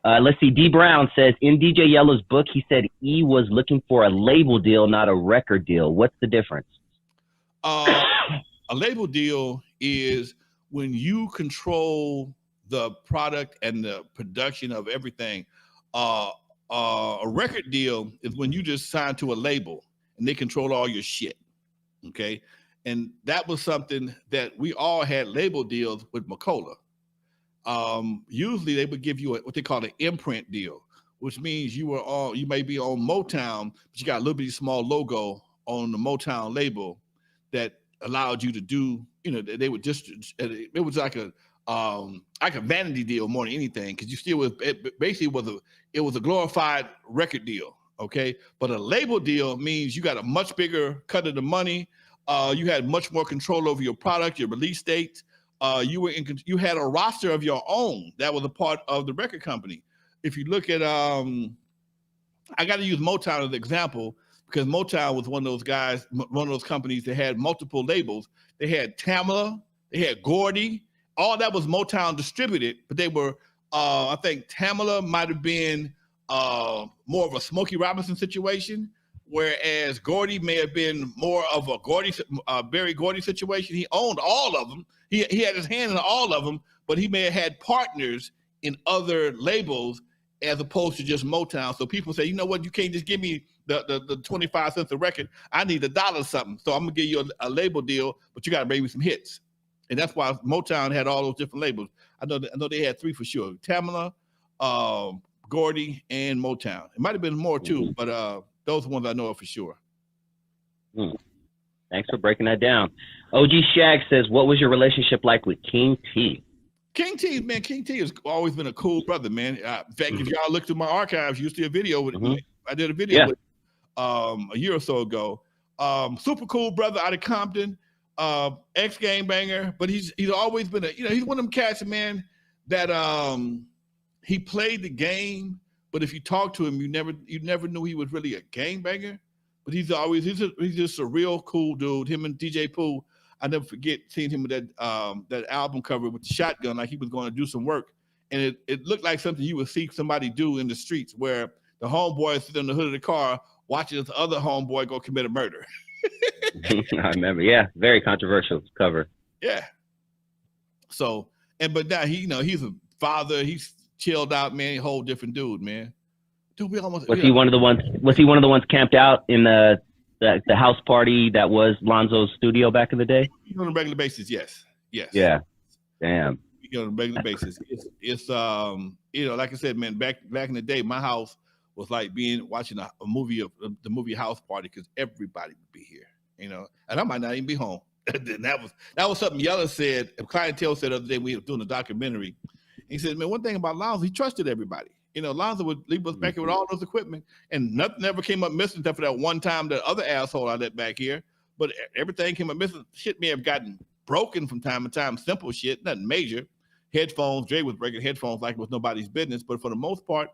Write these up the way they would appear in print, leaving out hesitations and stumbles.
Let's see. D Brown says in DJ Yella's book, he said E was looking for a label deal, not a record deal. What's the difference? A label deal is when you control the product and the production of everything. A record deal is when you just sign to a label and they control all your shit. Okay. And that was something that we all had label deals with Michel'le. Usually they would give you what they call an imprint deal, which means you may be on Motown, but you got a little bitty small logo on the Motown label that allowed you to do, they would just, it was like a vanity deal more than anything, because you still was, it basically it was a glorified record deal. Okay. But a label deal means you got a much bigger cut of the money. You had much more control over your product, your release dates. You had a roster of your own that was a part of the record company. If you look at, I got to use Motown as an example, because Motown was one of those companies that had multiple labels. They had Tamla, they had Gordy, all that was Motown distributed, but they were, I think Tamla might have been more of a Smokey Robinson situation, whereas Gordy may have been more of a Berry Gordy situation. He owned all of them. He had his hand in all of them, but he may have had partners in other labels as opposed to just Motown. So people say, you know what, you can't just give me the 25 cents a record. I need $1 something. So I'm gonna give you a label deal, but you gotta bring me some hits. And that's why Motown had all those different labels. I know they had 3 for sure: Tamla, Gordy, and Motown. It might have been more too, but those are ones I know of for sure. Thanks for breaking that down. OG Shag says, what was your relationship like with King T? King T has always been a cool brother, man. In fact, if y'all look through my archives, you'll see a video with I did a video with a year or so ago. Super cool brother out of Compton, ex gangbanger, but he's always been he's one of them cats, man, that he played the game, but if you talk to him, you never knew he was really a gangbanger. But he's just a real cool dude. Him and DJ Pooh, I never forget seeing him with that album cover with the shotgun, like he was going to do some work. And it looked like something you would see somebody do in the streets, where the homeboy is sitting on the hood of the car watching this other homeboy go commit a murder. I remember, very controversial cover. Yeah. So, but now he's a father. He's chilled out, man. A whole different dude, man. Dude, was he one of the ones camped out in the house party that was Lonzo's studio back in the day? On a regular basis, yes. Yeah. Damn. On a regular basis, it's like I said, man. Back in the day, my house was like watching a movie of the movie House Party, because everybody would be here, and I might not even be home. And that was something Yella said. Clientele said the other day we were doing a documentary. He said, man, one thing about Lonzo, he trusted everybody. Lonzo would leave us back here with all those equipment, and nothing ever came up missing except for that one time that other asshole I let back here. But everything came up missing. Shit may have gotten broken from time to time. Simple shit, nothing major. Headphones, Dre was breaking headphones like it was nobody's business. But for the most part,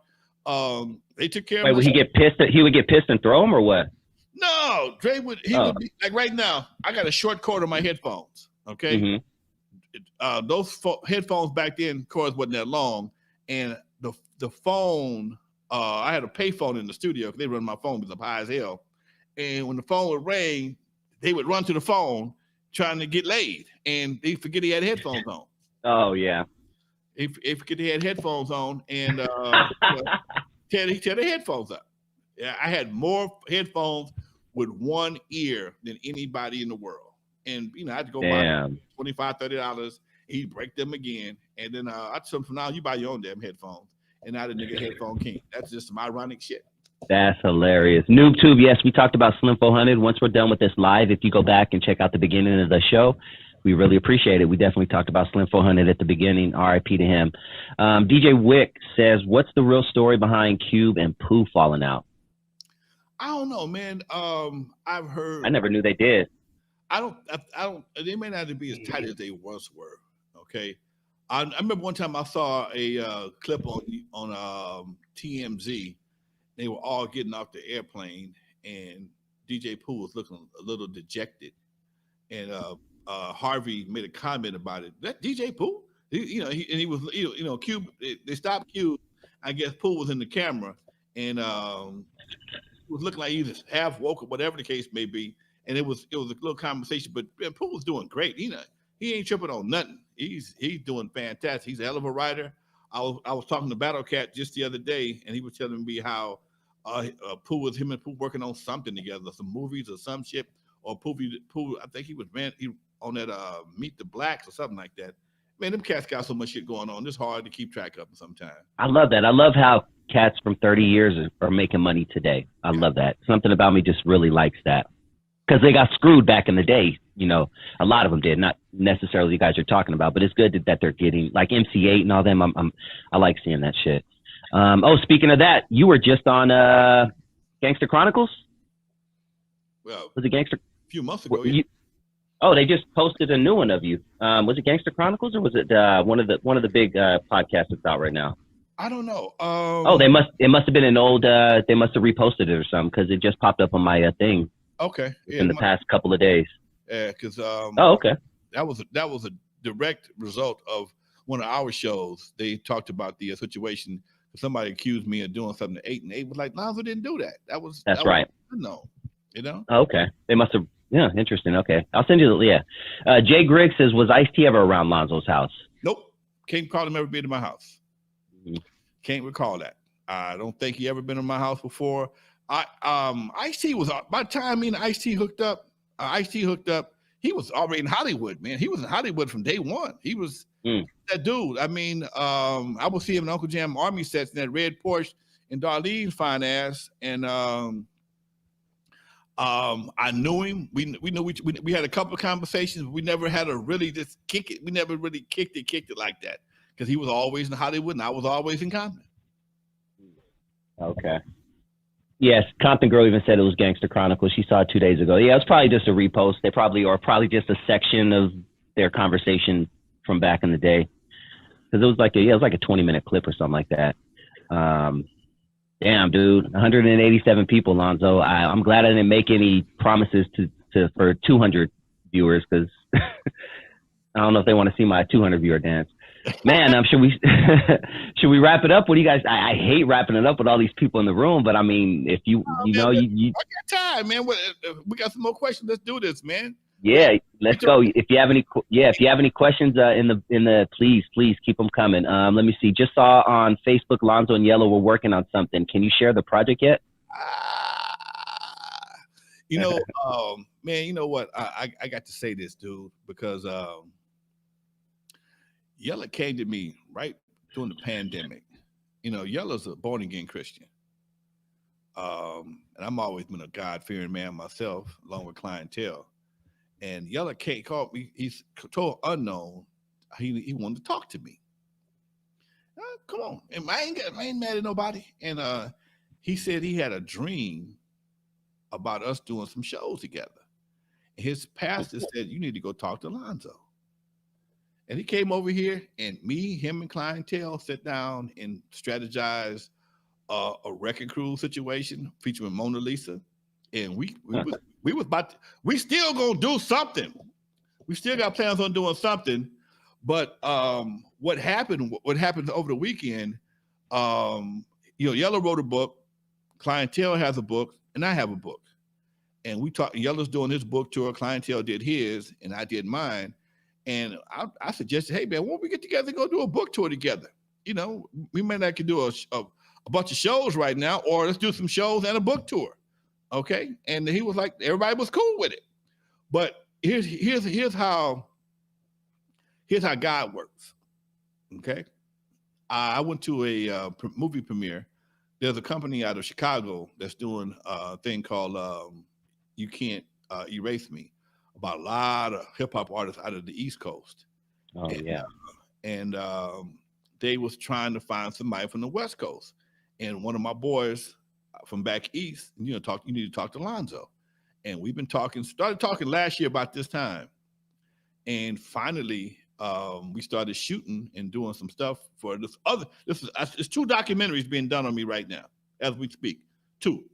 they took care of it. Would he get pissed? He would get pissed and throw them, or what? No, Dre would. He would be like, right now, I got a short cord on my headphones. Okay, those headphones back then, cords wasn't that long, and the phone, I had a pay phone in the studio because they run my phone was up high as hell. And when the phone would ring, they would run to the phone trying to get laid, and they forget he had headphones on. Oh yeah. They forget he had headphones on, and tear the headphones up. Yeah, I had more headphones with one ear than anybody in the world. And I had to go buy $25, $30. He'd break them again. And then I told him, from now you buy your own damn headphones. And now the nigga headphone king. That's just some ironic shit. That's hilarious. NoobTube, yes, we talked about Slim 400. Once we're done with this live, if you go back and check out the beginning of the show, we really appreciate it. We definitely talked about Slim 400 at the beginning. RIP to him. DJ Wick says, what's the real story behind Cube and Pooh falling out? I don't know, man. I've heard. I never knew they did. I don't. They may not be as tight as they once were. Okay. I remember one time I saw a clip on TMZ. They were all getting off the airplane, and DJ Pooh was looking a little dejected. And Harvey made a comment about it. That DJ Pooh, he was, Cube. They stopped Cube, I guess Pooh was in the camera, and was looking like he was half woke or whatever the case may be. And it was a little conversation, but Pooh was doing great. He ain't tripping on nothing. He's doing fantastic. He's a hell of a writer. I was talking to Battle Cat just the other day, and he was telling me how Pooh him and Pooh working on something together, some movies or some shit. Or Pooh, I think he on that Meet the Blacks or something like that. Man, them cats got so much shit going on. It's hard to keep track of them sometimes. I love that. I love how cats from 30 years are making money today. I love that. Something about me just really likes that. Because they got screwed back in the day. A lot of them did. Not necessarily you guys are talking about, but it's good that they're getting, like MC8 and all them. I like seeing that shit. Speaking of that, you were just on Gangster Chronicles? Well, was it Gangster? A few months ago, they just posted a new one of you. Was it Gangster Chronicles or was it one of the big podcasts that's out right now? I don't know. It must have been an old. They must have reposted it or something because it just popped up on my thing. Okay. In the past couple of days. Yeah, because okay. That was a direct result of one of our shows. They talked about the situation. Somebody accused me of doing something to 8 and 8 was like, Lonzo didn't do that. That's right. No, Okay. They must have. Yeah, interesting. Okay, I'll send you the. Yeah. Jay Griggs says, was Ice-T ever around Lonzo's house? Nope. Can't recall him ever being in my house. Mm-hmm. Can't recall that. I don't think he ever been in my house before. Ice-T was by the time me and Ice-T hooked up. He was already in Hollywood, man. He was in Hollywood from day one. He was that dude. I mean, I would see him in Uncle Jam Army sets in that red Porsche and Darlene's fine ass. And I knew him. We had a couple of conversations, but we never had to really just kick it. We never really kicked it like that because he was always in Hollywood and I was always in Compton. Okay. Yes, Compton Girl even said it was Gangster Chronicles. She saw it 2 days ago. Yeah, it was probably just a repost. Probably just a section of their conversation from back in the day. Because it was like a 20-minute clip or something like that. Damn, dude, 187 people, Lonzo. I'm glad I didn't make any promises for 200 viewers because I don't know if they want to see my 200 viewer dance. Man, should we wrap it up? What do you guys? I hate wrapping it up with all these people in the room, but I mean, if you I got time, man. We got some more questions. Let's do this, man. Yeah, let's go. If you have any questions in the please keep them coming. Let me see. Just saw on Facebook, Lonzo and Yella were working on something. Can you share the project yet? Man, you know what? I got to say this, dude, because Yella came to me right during the pandemic. Yella's a born again Christian. And I'm always been a God-fearing man myself, along with clientele. And Yella called me. He's told unknown he wanted to talk to me. Come on, and I ain't mad at nobody. And he said he had a dream about us doing some shows together. And his pastor said, "You need to go talk to Lonzo." And he came over here, and him, and clientele sat down and strategized a record crew situation featuring Mona Lisa. And we still gonna do something. We still got plans on doing something. But what happened over the weekend, Yella wrote a book, clientele has a book, and I have a book. And we talked, Yella's doing his book tour, clientele did his, and I did mine. And I suggested, hey man, why don't we get together and go do a book tour together? We may not can do a bunch of shows right now, or let's do some shows and a book tour. Okay. And he was like, everybody was cool with it. But here's how God works. Okay. I went to a movie premiere. There's a company out of Chicago that's doing a thing called You Can't Erase Me, about a lot of hip hop artists out of the East Coast. Oh, yeah. And they was trying to find somebody from the West Coast. And one of my boys from back east, you need to talk to Lonzo. And we've been started talking last year about this time. And finally, we started shooting and doing some stuff for it's 2 documentaries being done on me right now as we speak. 2.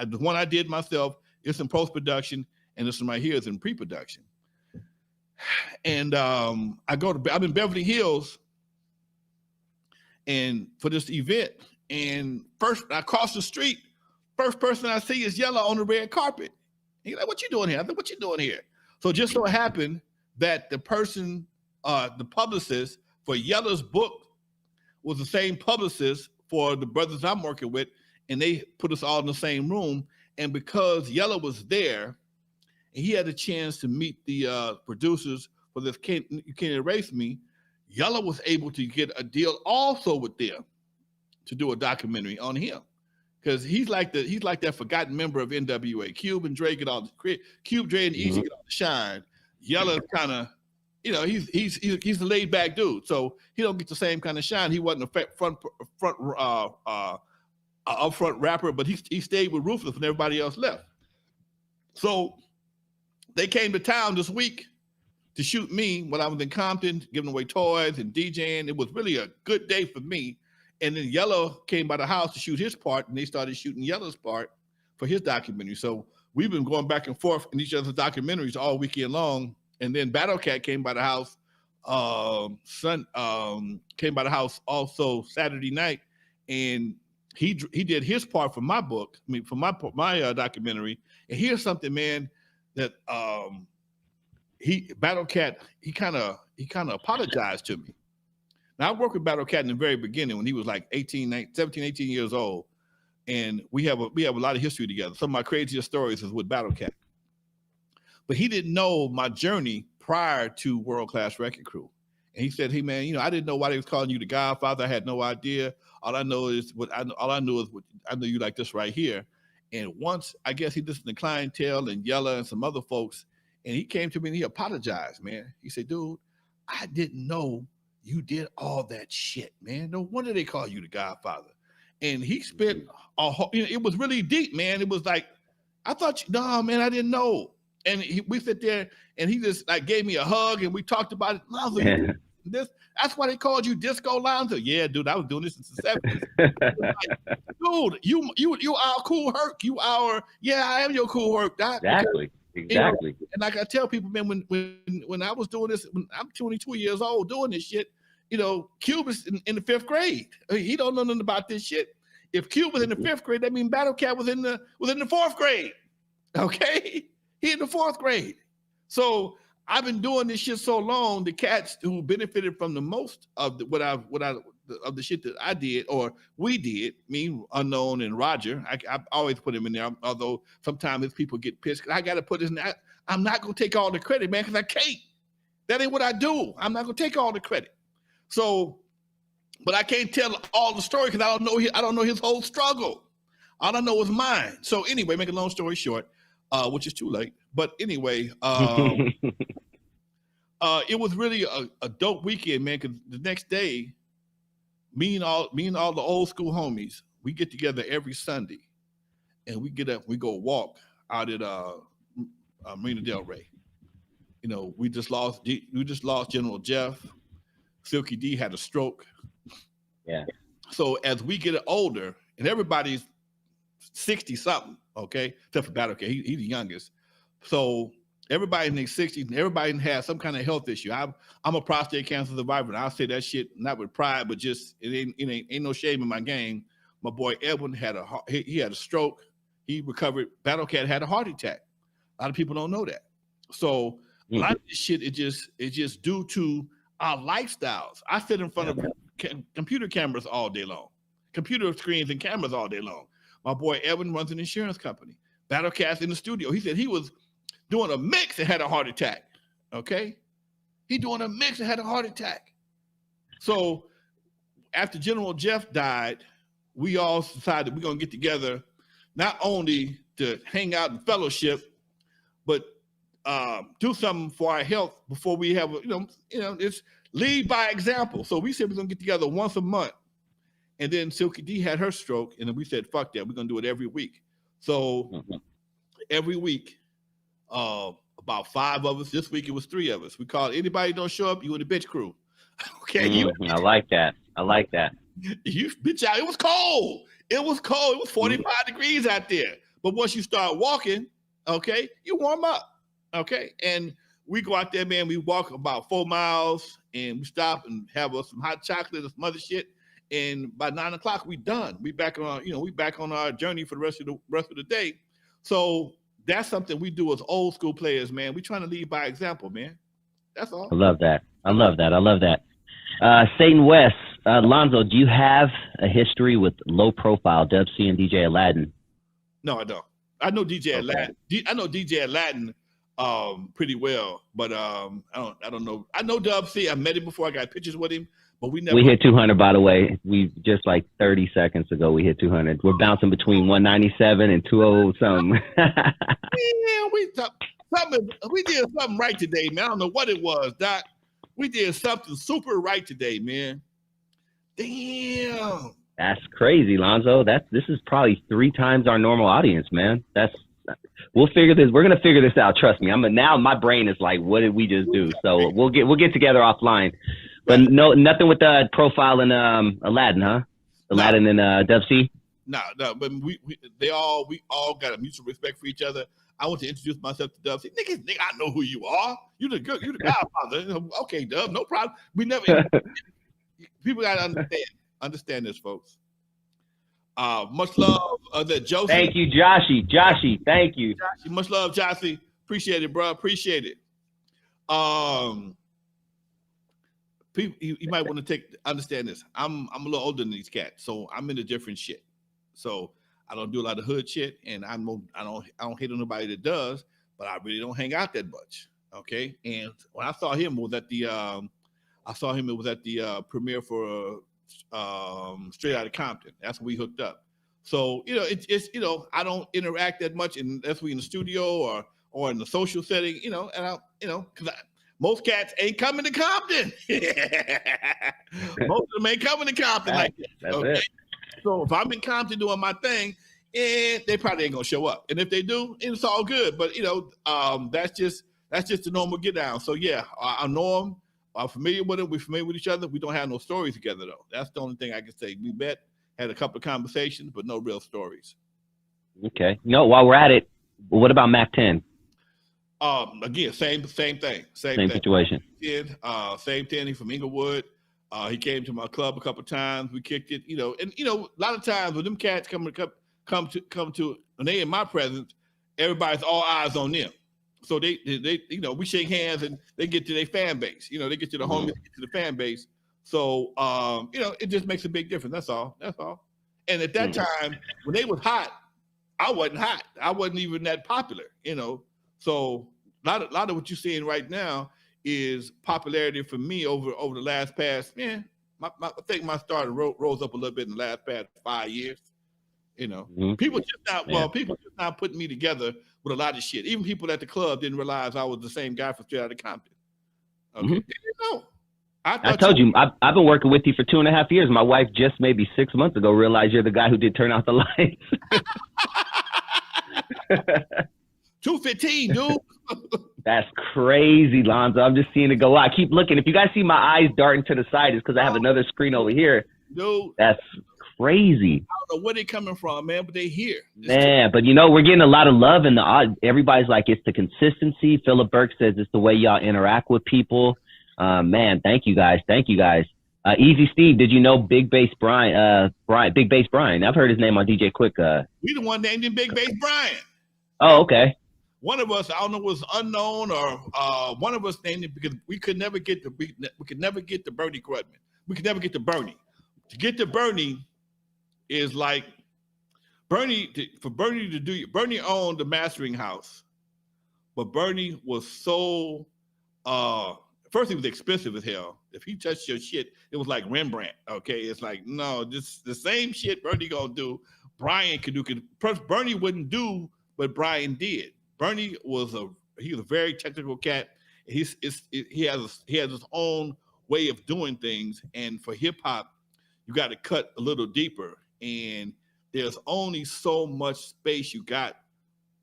The one I did myself, it's in post-production, and this one right here is in pre-production. And I'm in Beverly Hills and for this event, And first, I cross the street. First person I see is Yella on the red carpet. He's like, "What you doing here?" I said, "What you doing here?" So just so happened that the person, the publicist for Yella's book was the same publicist for the brothers I'm working with, and they put us all in the same room. And because Yella was there, and he had a chance to meet the producers for this You Can't Erase Me, Yella was able to get a deal also with them to do a documentary on him. Because he's like that forgotten member of N.W.A. Cube and Dre get all the Cube, Dre, and Eazy get all the shine. Yella's kind of, he's a laid back dude, so he don't get the same kind of shine. He wasn't a upfront rapper, but he stayed with Ruthless when everybody else left. So they came to town this week to shoot me when I was in Compton, giving away toys and DJing. It was really a good day for me. And then Yella came by the house to shoot his part, and they started shooting Yella's part for his documentary. So we've been going back and forth in each other's documentaries all weekend long. And then Battle Cat came by the house. Came by the house also Saturday night, and he did his part for my book. I mean, for my documentary. And here's something, man, that Battle Cat he kind of apologized to me. Now, I worked with Battle Cat in the very beginning when he was like 17, 18 years old. And we have a lot of history together. Some of my craziest stories is with Battle Cat. But he didn't know my journey prior to World Class Record Crew. And he said, "Hey, man, I didn't know why they was calling you the Godfather. I had no idea. All I know is I know you like this right here." And once, I guess he listened to Clientele and Yella and some other folks, and he came to me and he apologized, man. He said, "Dude, I didn't know you did all that shit, man. No wonder they call you the Godfather." And he spent it was really deep, man. It was like, I thought, no, man, I didn't know. And we sit there, and he just like gave me a hug, and we talked about it. Lonzo, that's why they called you Disco Lonzo. Yeah, dude, I was doing this in the 70s. Like, dude, you our cool Herc. I am your cool Herc. Exactly. And like I tell people, man, when I was doing this, when I'm 22 years old doing this shit, Cube is in the 5th grade. I mean, he don't know nothing about this shit. If Cube was in the 5th grade, that means Battle Cat was in the 4th grade. Okay, he in the 4th grade. So I've been doing this shit so long. The cats who benefited from the most of the shit that I did or we did, me, Unknown, and Roger. I always put him in there, although sometimes his people get pissed. I got to put this in there. I'm not going to take all the credit, man, because I can't. That ain't what I do. I'm not going to take all the credit. So, but I can't tell all the story because I don't know his whole struggle. All I know is mine. So anyway, make a long story short, which is too late. But anyway, it was really a dope weekend, man, because the next day, me and all the old school homies, we get together every Sunday, and we get up, we go walk out at Marina Del Rey. We just lost General Jeff. Silky D had a stroke. Yeah. So as we get older, and everybody's 60 something, okay, except for Battle Cat, he's the youngest. So everybody in their 60s, and everybody has some kind of health issue. I'm a prostate cancer survivor, and I'll say that shit not with pride, but just it ain't no shame in my game. My boy Edwin had a stroke. He recovered. Battle Cat had a heart attack. A lot of people don't know that. So a lot of this shit is just due to our lifestyles. I sit in front of computer cameras all day long, computer screens and cameras all day long. My boy Edwin runs an insurance company. Battle Cat's in the studio. He said he was doing a mix and had a heart attack. Okay, he doing a mix and had a heart attack. So after General Jeff died, we all decided we're gonna get together, not only to hang out and fellowship, but do something for our health before we have it's lead by example. So we said we're gonna get together once a month, and then Silky D had her stroke, and then we said fuck that, we're gonna do it every week. So every week, about 5 of us. This week it was 3 of us. We called anybody don't show up, you in the bitch crew. Okay, I like that. You bitch out. It was cold. It was 45 degrees out there. But once you start walking, okay, you warm up. Okay, and we go out there, man. We walk about 4 miles, and we stop and have some hot chocolate or some other shit, and by 9 o'clock we done. We back on, we back on our journey for the rest of the day. So that's something we do as old school players, man. We trying to lead by example, man. That's all. I love that. I love that. Satan West, Lonzo, do you have a history with low profile Dub C and DJ Aladdin? No, I don't. I know DJ Aladdin. I know DJ Aladdin pretty well, but I don't know. I know Dub C. I met him before. I got pictures with him, but we never. We hit 200, by the way. We just like 30 seconds ago we hit 200. We're bouncing between 197 and 200 something. Yeah, we did something right today, man. I don't know what it was, Doc. We did something super right today, man. Damn. That's crazy, Lonzo. This is probably 3 times our normal audience, man. We'll figure this. We're gonna figure this out. Trust me. Now my brain is like, what did we just do? So we'll get together offline. But no, nothing with the profile and Aladdin, huh? Aladdin and Dub C. No. But we all got a mutual respect for each other. I want to introduce myself to Dub. Say, nigga, I know who you are. You the Godfather. Okay, Dub, no problem. We never. People gotta understand this, folks. Much love, that Joseph. Thank you, Joshy. Thank you. Joshy, much love, Joshy. Appreciate it, bro. Appreciate it. People, you might want to understand this. I'm a little older than these cats, so I'm into different shit. So I don't do a lot of hood shit, and I don't hate on nobody that does, but I really don't hang out that much. Okay, and when I saw him, it was at the premiere for Straight Outta Compton. That's when we hooked up. So it's I don't interact that much unless we in the studio or in the social setting. Because most cats ain't coming to Compton. Most of them ain't coming to Compton like that. That's okay? it. So if I'm in Compton doing my thing, they probably ain't gonna show up. And if they do, it's all good. But that's just the normal get down. So yeah, I know them. I'm familiar with them. We're familiar with each other. We don't have no stories together though. That's the only thing I can say. We met, had a couple of conversations, but no real stories. Okay. No, while we're at it, what about Mac 10? Again, same thing. Same situation. Same thing. He's from Inglewood. He came to my club a couple of times. We kicked it, and a lot of times when them cats come to when they in my presence, everybody's all eyes on them. So they we shake hands and they get to their fan base. They get to the homies, get to the fan base. So it just makes a big difference. That's all. And at that time, when they was hot, I wasn't hot. I wasn't even that popular. So a lot of what you're seeing right now is popularity for me over the last past. I think my star rose up a little bit in the last past 5 years. People just not putting me together with a lot of shit. Even people at the club didn't realize I was the same guy from Straight Outta Compton. Okay, they didn't know. I told you, I've been working with you for 2.5 years. My wife just maybe 6 months ago realized you're the guy who did Turn Out the Lights. 215, dude. That's crazy, Lonzo. I'm just seeing it go out. I keep looking. If you guys see my eyes darting to the side, it's because I have another screen over here. Dude, that's crazy. I don't know where they coming from, man, but they here. Man, but we're getting a lot of love in the everybody's like, it's the consistency. Philip Burke says it's the way y'all interact with people. Man, thank you guys. Easy Steve, did you know Big Bass Brian? Big Bass Brian. I've heard his name on DJ Quick. We the one named him Big Bass Brian. Oh, okay. One of us, I don't know, was unknown, or one of us named it because we could never get to Bernie Grudman. We could never get to Bernie. To get to Bernie is like Bernie owned the mastering house, but Bernie was so first he was expensive as hell. If he touched your shit, it was like Rembrandt. Okay, it's like no, this the same shit Bernie gonna do. Brian could do. Bernie wouldn't do what Brian did. Bernie was a very technical cat. He has his own way of doing things, and for hip hop, you got to cut a little deeper. And there's only so much space you got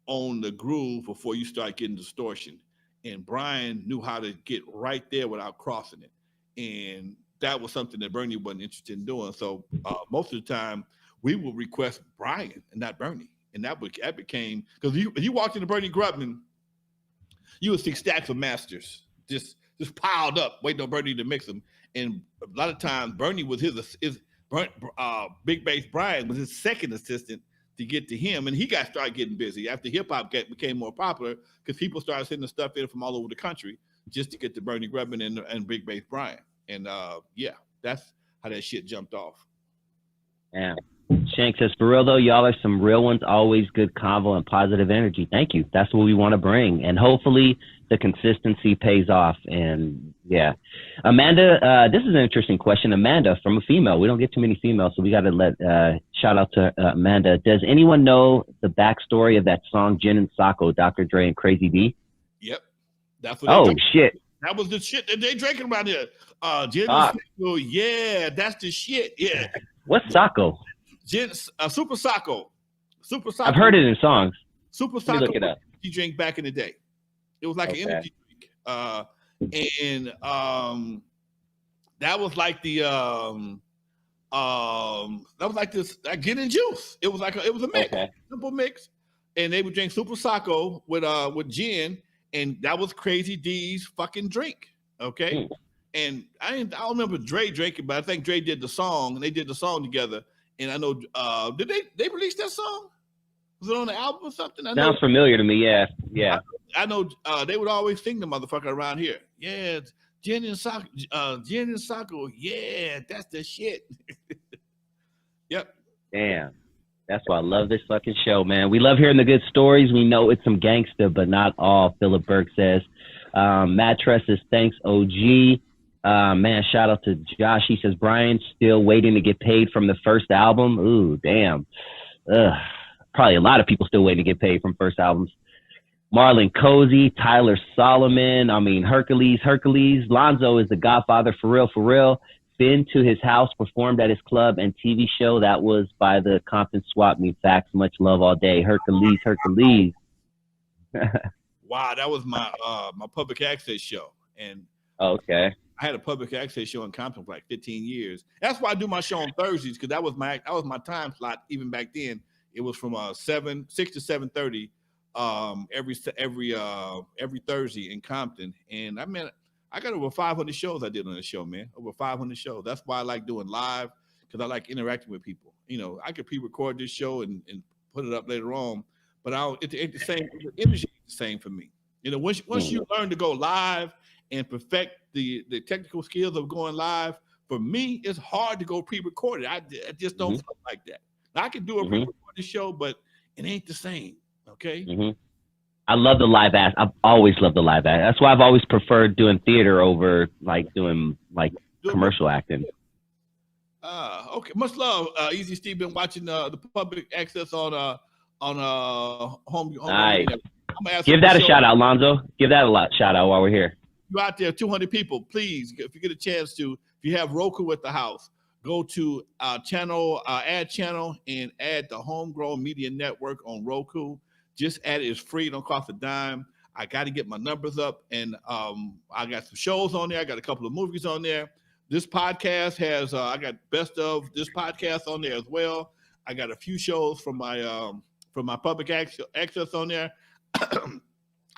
on the groove before you start getting distortion. And Brian knew how to get right there without crossing it. And that was something that Bernie wasn't interested in doing. So most of the time, we would request Brian and not Bernie. And that became, because you walked into Bernie Grubman, you would see stacks of masters just piled up, waiting on Bernie to mix them. And a lot of times, Bernie was Big Bass Brian was his second assistant to get to him, and he started getting busy after hip hop became more popular because people started sending stuff in from all over the country just to get to Bernie Grubman and Big Bass Brian, and yeah, that's how that shit jumped off. Yeah. Shank says, for real though, y'all are some real ones. Always good convo and positive energy. Thank you. That's what we want to bring, and hopefully the consistency pays off. And yeah, Amanda, this is an interesting question. Amanda, from a female. We don't get too many females, so we got to let shout out to Amanda. Does anyone know the backstory of that song Gin and Sako, Dr. Dre and Crazy D? Yep, that's what. Oh shit, that was the shit that they drinking around here. Gin and Sako, yeah, that's the shit. Yeah. What's Sako? Super Sako. Super Sako. I've heard it in songs. Super Sako. Look it up. You drink back in the day. It was like an energy drink. And that was like the that was like this gin and juice. It was a mix, simple mix. And they would drink Super Sako with gin, and that was Crazy D's fucking drink. Okay. And I don't remember Dre drinking, but I think Dre did the song, and they did the song together. And I know, did they release that song? Was it on the album or something? Sounds familiar to me. Yeah. I know they would always sing the motherfucker around here. Yeah, Gin and Sako. Yeah, that's the shit. Yep. Damn. That's why I love this fucking show, man. We love hearing the good stories. We know it's some gangster, but not all. Philip Burke says. Matt Tress says, thanks, OG. Man, shout out to Josh. He says, Brian's still waiting to get paid from the first album. Ooh, damn. Probably a lot of people still waiting to get paid from first albums. Marlon Cozy, Tyler Solomon. I mean, Hercules. Lonzo is the Godfather, for real. Been to his house, performed at his club and TV show. That was by the Compton Swap Meet. Facts, much love all day. Hercules. Wow, that was my my public access show. And okay. I had a public access show in Compton for like 15 years. That's why I do my show on Thursdays, because that was my time slot even back then. It was from 6 to 7:30 every Thursday in Compton. And I mean, I got over 500 shows I did on the show, man. Over 500 shows. That's why I like doing live, because I like interacting with people. You know, I could pre-record this show and put it up later on, but it's the same. The energy is the same for me. You know, once you learn to go live and perfect the technical skills of going live, for me, it's hard to go pre-recorded. I just don't feel like that. Now, I can do a pre-recorded show, but it ain't the same. Okay. I love the live act. I've always loved the live act. That's why I've always preferred doing theater over like doing like commercial acting. Okay. Much love. Eazy Steve been watching the public access on home. Nice. Give that a shout out, Lonzo. Give that a shout out while we're here. You out there, 200 people, please, if you get a chance to, if you have Roku at the house, go to channel, add channel, and add the Homegrown Media Network on Roku. Just add it. It's free. It don't cost a dime. I got to get my numbers up, and I got some shows on there. I got a couple of movies on there. This podcast has I got best of this podcast on there as well. I got a few shows from my public access on there.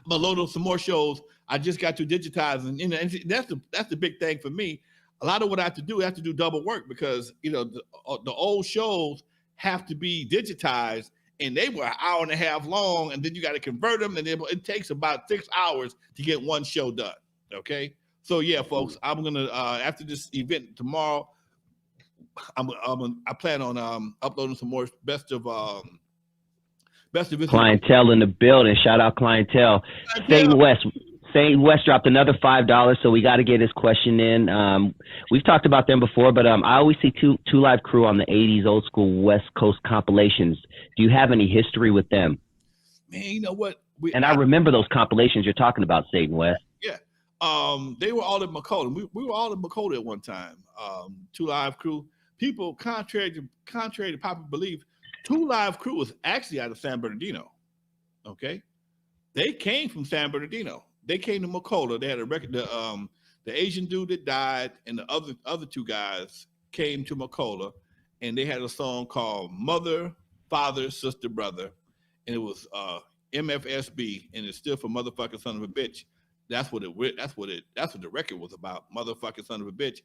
But load up some more shows. I just got to digitize, and that's the big thing for me. A lot of what I have to do double work, because you know the old shows have to be digitized, and they were an hour and a half long, and then you got to convert them, and it takes about 6 hours to get one show done. Okay, so yeah, folks, I'm gonna after this event tomorrow, I plan on uploading some more best of Clientele in the building. Shout out Clientele. St. West dropped another $5, so we got to get his question in. We've talked about them before, but I always see Two Live Crew on the 80s old school West Coast compilations. Do you have any history with them? Man, you know what? I remember those compilations you're talking about, Satan West. Yeah. They were all in Michel'le. We were all in Michel'le at one time. Two Live Crew. People, contrary to popular belief, Two Live Crew was actually out of San Bernardino. Okay, they came from San Bernardino. They came to Michel'le. They had a record. The Asian dude that died and the other two guys came to Michel'le, and they had a song called "Mother, Father, Sister, Brother," and it was MFSB, and it's still for motherfucking son of a bitch. That's what the record was about. Motherfucking son of a bitch.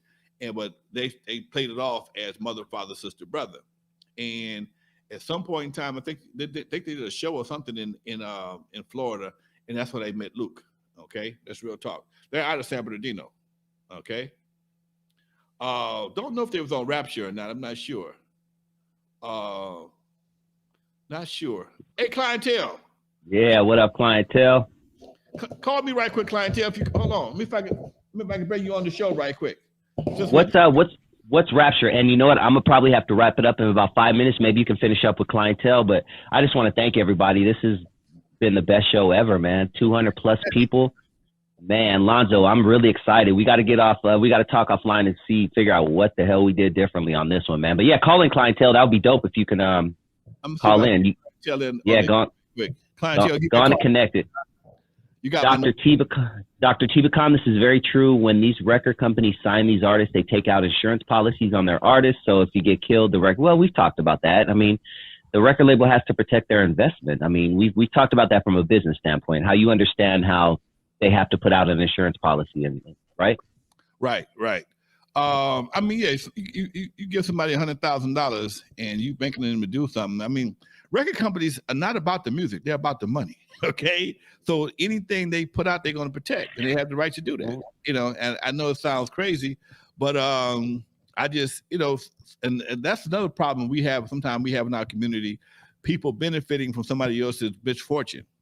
but they played it off as mother, father, sister, brother. And at some point in time, I think they did a show or something in Florida, and that's where they met Luke. Okay, that's real talk. They're out of San Bernardino. Okay. Don't know if they was on Rapture or not. I'm not sure. Not sure. Hey, Clientele. Yeah, what up, Clientele? Call me right quick, Clientele. If you hold on, let me if I can bring you on the show right quick. What's Rapture? And you know what? I'm gonna probably have to wrap it up in about 5 minutes. Maybe you can finish up with Clientele. But I just want to thank everybody. This has been the best show ever, man. 200 plus people. Man, Lonzo, I'm really excited. We got to get off. We got to talk offline and figure out what the hell we did differently on this one, man. But yeah, call in Clientele. That would be dope if you can call in. Yeah, go on to connect it. You got Dr. Tiba Khan, this is very true. When these record companies sign these artists, they take out insurance policies on their artists. So if you get killed, well, we've talked about that. I mean, the record label has to protect their investment. I mean, we've talked about that from a business standpoint, how you understand how they have to put out an insurance policy, right? Right. I mean, yeah, you give somebody $100,000 and you banking them to do something. I mean, record companies are not about the music; they're about the money. Okay, so anything they put out, they're going to protect, and they have the right to do that. You know, and I know it sounds crazy, but I just, and that's another problem we have. Sometimes we have in our community, people benefiting from somebody else's misfortune.